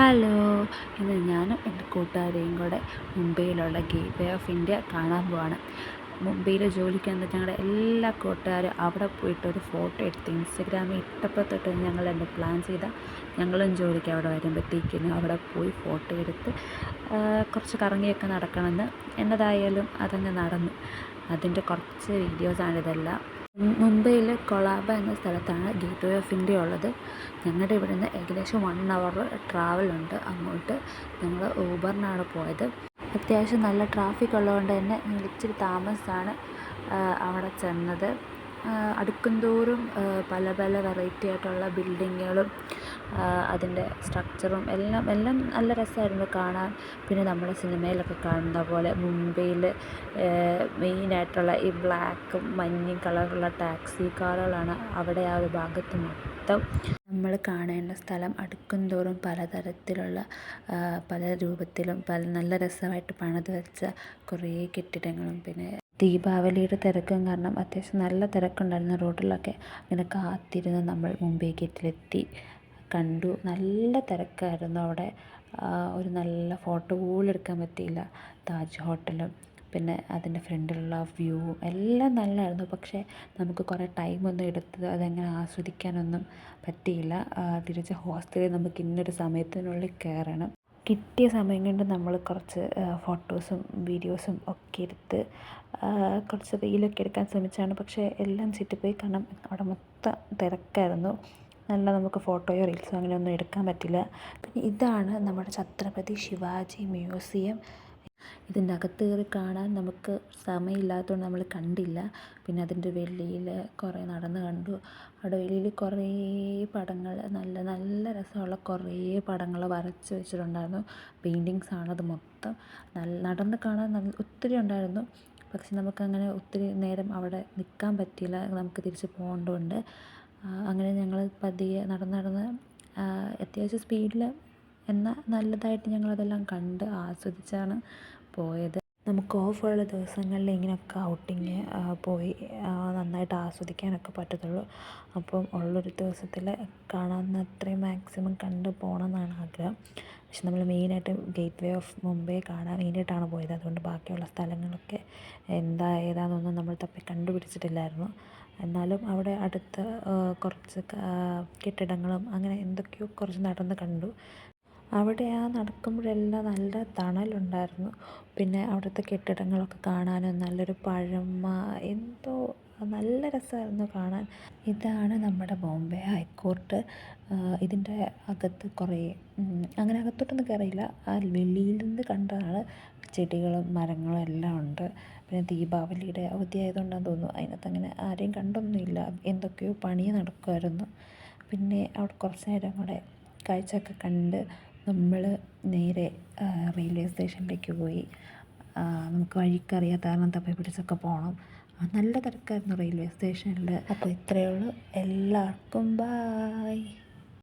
Hello, ഇന്ന് ഞാനും എൻ്റെ കൂട്ടുകാരെയും കൂടെ മുംബൈയിലുള്ള ഗേറ്റ് വേ ഓഫ് ഇന്ത്യ കാണാൻ പോവാണ്. മുംബൈയിൽ ജോലിക്ക് വന്ന ഞങ്ങളുടെ എല്ലാ കൂട്ടുകാരും അവിടെ പോയിട്ടൊരു ഫോട്ടോ എടുത്ത് ഇൻസ്റ്റഗ്രാമിൽ ഇട്ടപ്പോൾ തൊട്ട് ഞങ്ങൾ എന്നെ പ്ലാൻ ചെയ്ത ഞങ്ങളും ജോലിക്ക് അവിടെ വരുമ്പോഴത്തേക്കിനും അവിടെ പോയി ഫോട്ടോ എടുത്ത് കുറച്ച് കറങ്ങിയൊക്കെ നടക്കണമെന്ന് എന്നതായാലും അതങ്ങ് നടന്നു. അതിൻ്റെ കുറച്ച് വീഡിയോസാണിതെല്ലാം. മുംബൈയിൽ കൊളാബ എന്ന സ്ഥലത്താണ് ഗേറ്റ് വേ ഓഫ് ഇന്ത്യ ഉള്ളത്. ഞങ്ങളുടെ ഇവിടെ നിന്ന് ഏകദേശം 1 hour ട്രാവലുണ്ട് അങ്ങോട്ട്. ഞങ്ങൾ ഊബറിനാണ് പോയത്. അത്യാവശ്യം നല്ല ട്രാഫിക് ഉള്ളതുകൊണ്ട് തന്നെ ഞങ്ങൾ ഇച്ചിരി താമസിച്ചാണ് അവിടെ ചെന്നത്. അടുക്കുംതോറും പല പല വെറൈറ്റി ആയിട്ടുള്ള ബിൽഡിങ്ങുകളും അതിൻ്റെ സ്ട്രക്ചറും എല്ലാം നല്ല രസമായിരുന്നു കാണാൻ. പിന്നെ നമ്മൾ സിനിമയിലൊക്കെ കാണുന്ന പോലെ മുംബൈയിൽ മെയിനായിട്ടുള്ള ഈ ബ്ലാക്കും മഞ്ഞയും കളറുള്ള ടാക്സി കാറുകളാണ് അവിടെ ആ ഒരു ഭാഗത്ത് മൊത്തം. നമ്മൾ കാണേണ്ട സ്ഥലം അടുക്കുംതോറും പലതരത്തിലുള്ള പല രൂപത്തിലും നല്ല രസമായിട്ട് പണിത് വെച്ച കുറേ കെട്ടിടങ്ങളും, പിന്നെ ദീപാവലിയുടെ തിരക്കും കാരണം അത്യാവശ്യം നല്ല തിരക്കുണ്ടായിരുന്നു റോഡിലൊക്കെ. അങ്ങനെ കാത്തിരുന്ന് നമ്മൾ മുംബൈ ഗേറ്റിലെത്തി കണ്ടു. നല്ല തിരക്കായിരുന്നു അവിടെ. ഒരു നല്ല ഫോട്ടോ പോലും എടുക്കാൻ പറ്റിയില്ല. താജ് ഹോട്ടലും പിന്നെ അതിൻ്റെ ഫ്രണ്ടിലുള്ള വ്യൂവും എല്ലാം നല്ലതായിരുന്നു. പക്ഷേ നമുക്ക് കുറേ ടൈമൊന്നും എടുത്ത് അതെങ്ങനെ ആസ്വദിക്കാനൊന്നും പറ്റിയില്ല. തിരിച്ച് ഹോസ്റ്റലിൽ നമുക്ക് ഇന്നൊരു സമയത്തിനുള്ളിൽ കയറണം. കിട്ടിയ സമയം കൊണ്ട് നമ്മൾ കുറച്ച് ഫോട്ടോസും വീഡിയോസും ഒക്കെ എടുത്ത് കുറച്ച് റീലൊക്കെ എടുക്കാൻ ശ്രമിച്ചാണ്. പക്ഷേ എല്ലാം ചീറ്റിപ്പോയി. കാരണം അവിടെ മൊത്തം തിരക്കായിരുന്നു. നമുക്ക് ഫോട്ടോയോ റീൽസോ അങ്ങനെയൊന്നും എടുക്കാൻ പറ്റില്ല. പിന്നെ ഇതാണ് നമ്മുടെ ഛത്രപതി ശിവാജി മ്യൂസിയം. ഇതിൻ്റെ അകത്ത് കയറി കാണാൻ നമുക്ക് സമയമില്ലാത്തതുകൊണ്ട് നമ്മൾ കണ്ടില്ല. പിന്നെ അതിൻ്റെ വെളിയിൽ കുറേ നടന്ന് കണ്ടു. അവിടെ വെളിയിൽ കുറേ പടങ്ങൾ, നല്ല രസമുള്ള കുറേ പടങ്ങൾ വരച്ച് വെച്ചിട്ടുണ്ടായിരുന്നു. പെയിൻറ്റിങ്സാണത് മൊത്തം. നടന്ന് കാണാൻ ഒത്തിരി ഉണ്ടായിരുന്നു. പക്ഷെ നമുക്കങ്ങനെ ഒത്തിരി നേരം അവിടെ നിൽക്കാൻ പറ്റിയില്ല. നമുക്ക് തിരിച്ച് പോകേണ്ടതുകൊണ്ട് അങ്ങനെ ഞങ്ങൾ പതിയെ നടന്ന് അത്യാവശ്യം സ്പീഡിൽ എന്നാൽ നല്ലതായിട്ട് ഞങ്ങളതെല്ലാം കണ്ട് ആസ്വദിച്ചാണ് പോയത്. നമുക്ക് ഓഫുള്ള ദിവസങ്ങളിൽ ഇങ്ങനെയൊക്കെ ഔട്ടിങ് പോയി നന്നായിട്ട് ആസ്വദിക്കാനൊക്കെ പറ്റത്തുള്ളൂ. അപ്പം ഉള്ളൊരു ദിവസത്തിൽ കാണാവുന്ന അത്രയും മാക്സിമം കണ്ട് പോകണമെന്നാണ് ആഗ്രഹം. പക്ഷെ നമ്മൾ മെയിനായിട്ട് ഗേറ്റ് വേ ഓഫ് മുംബൈ കാണാൻ വേണ്ടിയിട്ടാണ് പോയത്. അതുകൊണ്ട് ബാക്കിയുള്ള സ്ഥലങ്ങളൊക്കെ ഏതാണെന്നൊന്നും നമ്മൾ തപ്പി കണ്ടുപിടിച്ചിട്ടില്ലായിരുന്നു. എന്നാലും അവിടെ അടുത്ത് കുറച്ച് കെട്ടിടങ്ങളും അങ്ങനെ എന്തൊക്കെയോ കുറച്ച് നടന്ന് കണ്ടു. അവിടെ നടക്കുമ്പോഴെല്ലാം നല്ല തണലുണ്ടായിരുന്നു. പിന്നെ അവിടുത്തെ കെട്ടിടങ്ങളൊക്കെ കാണാനും നല്ലൊരു പഴമ എന്തോ നല്ല രസമായിരുന്നു കാണാൻ. ഇതാണ് നമ്മുടെ ബോംബെ ഹൈക്കോർട്ട്. ഇതിൻ്റെ അകത്ത് കുറേ അങ്ങനെ അകത്തോട്ടൊന്നും കയറിയില്ല. ആ വെളിയിൽ നിന്ന് കണ്ടതാണ്. ചെടികളും മരങ്ങളും എല്ലാം ഉണ്ട്. പിന്നെ ദീപാവലിയുടെ അവധി ആയതുകൊണ്ടാണെന്ന് തോന്നുന്നു അതിനകത്ത് അങ്ങനെ ആരെയും കണ്ടൊന്നുമില്ല. എന്തൊക്കെയോ പണി നടക്കുമായിരുന്നു. പിന്നെ അവിടെ കുറച്ച് നേരം കൂടെ കാഴ്ചയൊക്കെ കണ്ട് നമ്മൾ നേരെ റെയിൽവേ സ്റ്റേഷനിലേക്ക് പോയി. നമുക്ക് വഴിക്കറിയാത്ത കാരണം തപ്പി പിടിച്ചൊക്കെ പോകണം. നല്ല തിരക്കായിരുന്നു റെയിൽവേ സ്റ്റേഷനിൽ. അപ്പോൾ ഇത്രയേ ഉള്ളൂ. എല്ലാവർക്കും ബായ്.